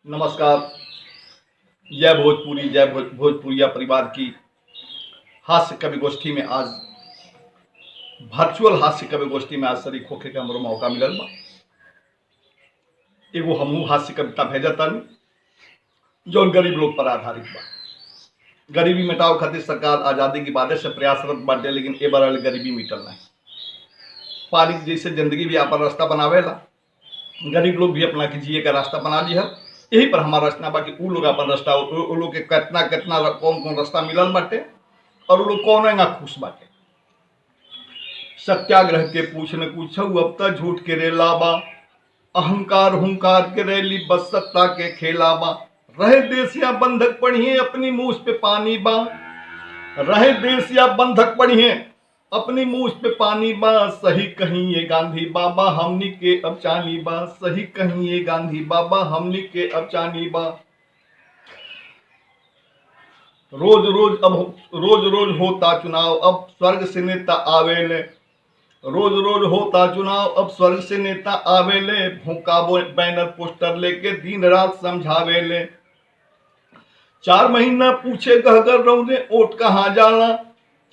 नमस्कार। जय भोजपुरी, जय भोजपुरिया परिवार की हास्य कवि गोष्ठी में आज वर्चुअल हास्य कवि गोष्ठी में आज शरीक होके के हमरो मौका मिलल बा। एगो हमहू हास्य कविता भेजतानी जौन गरीब लोग पर आधारित बा। गरीबी मिटाओ खातिर सरकार आजादी की बादे से प्रयासरत बाटे, लेकिन ए बार गरीबी मिटल नहीं। पानी जैसे जिंदगी भी अपन रास्ता बनावेला, गरीब लोग भी अपना के जिए का रास्ता बना लिया। यही पर हमारा रचना बा कि उ लोग अपन रास्ता, उ लोग के कितना कितना कौन कौन रास्ता मिलल बाटे और उ लोग कौन ना खुश बाटे। सत्याग्रह के पूछ न पूछू अब तक झूठ के रेला बा, अहंकार हुंकार के रैली बस सत्ता के खेला बा। रहे देश या बंधक पढ़िए अपनी मूछ पे पानी बा, रहे देश या बंधक पढ़िए अपनी मूछ पे पानी बा। सही कहीं ये गांधी बाबा हमनी के अब चानी बा, सही कहीं ये गांधी बाबा हमनी के अब चानी बा। रोज रोज होता चुनाव अब स्वर्ग से नेता आवेले, रोज रोज होता चुनाव अब स्वर्ग से नेता आवेले। भूखा बैनर पोस्टर लेके दिन रात समझावेले। 4 महीना पूछे गहगर रौरे ओट कहाँ जाला,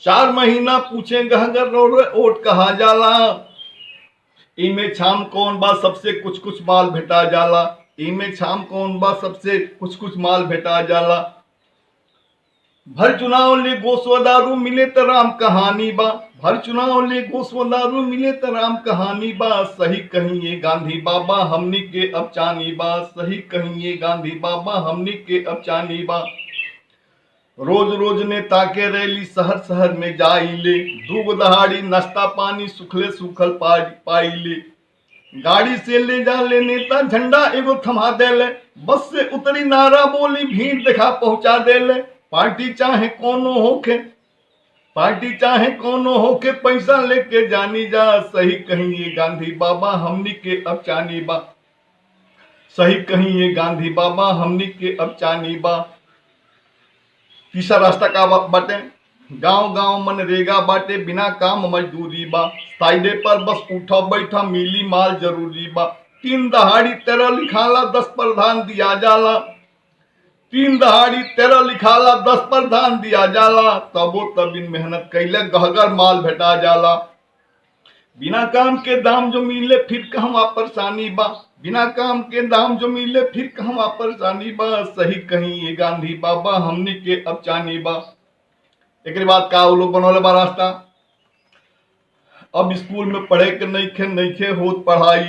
4 महीना पूछे गहगर रौरे ओट कहाँ जाला। इमे छाम कौन बा सबसे कुछ कुछ माल भेटा जाला, इमे छाम कौन बा सबसे कुछ कुछ माल भेटा जाला। भर चुनाव ले गोस्वदारू मिले त राम कहानी बा, भर चुनाव ले गोस्वदारू मिले त राम कहानी बा। सही कहीं ये गांधी बाबा हमनी के अब चानी बा, सही कहीं ये गांधी बाबा हमनी के अब चानी बा। रोज रोज नेता के रैली शहर शहर में जाइले, दूगो दहाड़ी नाश्ता पानी सुखले सूखल पाइले। गाड़ी से ले जा ले नेता झंडा एगो थमा देले, बस से उतरी नारा बोली भीड़ देखा पहुंचा देले। पार्टी चाहे कोनो होके, पार्टी चाहे कोनो होके पैसा लेके जानी जा। सही कहीं ये गांधी बाबा हमनी के अब चानी बा, सही कहीं ये गांधी बाबा हमनी के अब चानी बा। तीसरा रास्ता का बाटे, गांव गांव मनरेगा बाटे बिना काम मजदूरी बा। साइडे पर बस उठा बैठा मिली माल जरूरी बा। 3 दहाड़ी 13 लिखाला 10 प्रधान दिया जाला, 3 दहाड़ी 13 लिखाला 10 प्रधान दिया जाला। तबो तब इन मेहनत कैले गहगर माल भेटा जाला। बिना काम के दाम जो मिले फिर कहवा परेशानी बा, बिना काम के दाम जो मिले फिर कहवा परेशानी बा। सही कहीं ये गांधी बाबा हमनी के अब चानी बा। एक बाद का वो लोग बनौले बा रास्ता, अब स्कूल में पढ़े के नइखे होत पढ़ाई,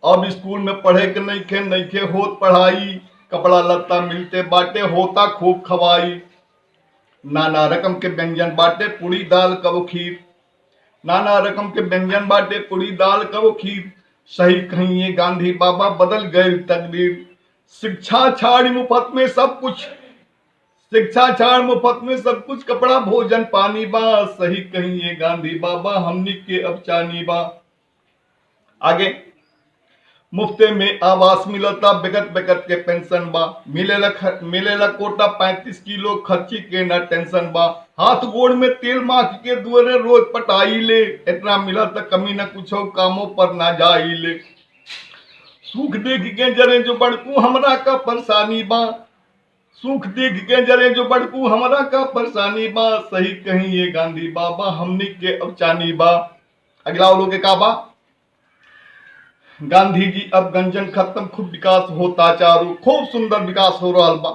अब स्कूल में पढ़े के नइखे होत पढ़ाई। कपड़ा लत्ता मिलते बाटे होता खूब खवाई। नाना रकम के व्यंजन बाटे पूरी दाल कबो खीर, नाना रकम के व्यंजन बाटे पूरी दाल कबो खीर। सही कहीं ये गांधी बाबा बदल गए तकदीर। शिक्षा छाड़ मुफ्त में सब कुछ, शिक्षा छाड़ मुफ्त में सब कुछ कपड़ा भोजन पानी बा। सही कहीं ये गांधी बाबा हमनी के अब चानी बा। आगे, मुफ्ते में आवास मिलता बेकत बेकत के पेंशन बा। मिलेला कोटा 35 किलो खर्ची के ना टेंशन बा। हाथ गोड़ में तेल माख के दुआरे रोज पटाई ले, इतना मिला तो कमी न कुछ कामों पर ना जाई ले। सुख देख के जरे जो बड़कू हमरा का परेशानी बा, सुख देख के जरे जो बड़कू हमरा का परेशानी बा। सही कहीं ये गांधी बाबा हमनी के अब चानी बा। अगला लोग के का बा, गांधी जी अब गंजन खत्म खूब विकास होता चारू, खूब सुंदर विकास हो रहा बा।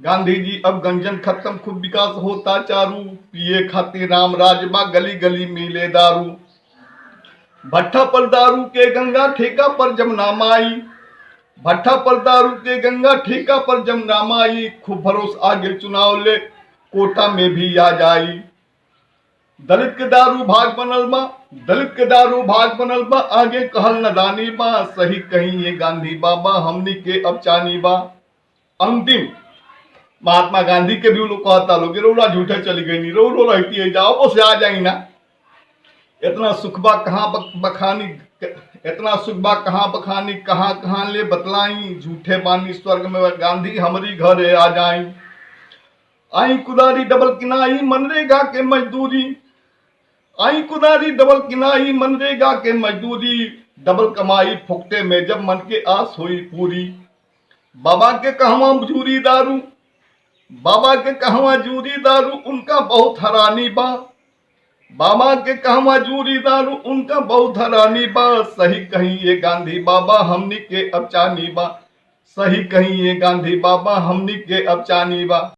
गांधी जी अब गंजन खत्म खूब विकास होता चारू, पिए खातिर राम राजबा गली गली मिले दारू। भट्ठा पर दारू के गंगा ठेका पर जमुना माई, भट्ठा पर दारू के गंगा ठेका पर जमुना माई। खूब भरोस आगे चुनाव ले कोटा में भी आ जाई। दलित के दारू भाग बनल बा, दलित के दारू भाग बनल बा। आगे कहल नदानी बा। सही कहीं ये गांधी बाबा हमनी के अब चानी बा। अंतिम, महात्मा गांधी के भी लोग कहता लोग रोड़ा झूठे चली गई नहीं, रो रहती है जाओ वो से आ जाई ना। इतना सुखबा कहाँ बखानी, इतना सुखबा कहाँ बखानी, कहाँ कहाँ ले बतलाई। झूठे बानी स्वर्ग में गांधी हमारी घरे आ जाई। आई कुदारी डबल किनाई मनरेगा के मजदूरी, आई कुदारी डबल किनाई मनरेगा के मजदूरी। डबल कमाई फुकते में जब मन के आस हुई पूरी। बाबा के कहवा जूरी दारू, बाबा के कहवा जूरी दारू, उनका बहुत हरानी बा। बाबा के कहवा जूरी दारू, उनका बहुत हरानी बा। सही कहीं ये गांधी बाबा हमनी के अब चानी बा, सही कहीं ये गांधी बाबा हमनी के अब चानी बा।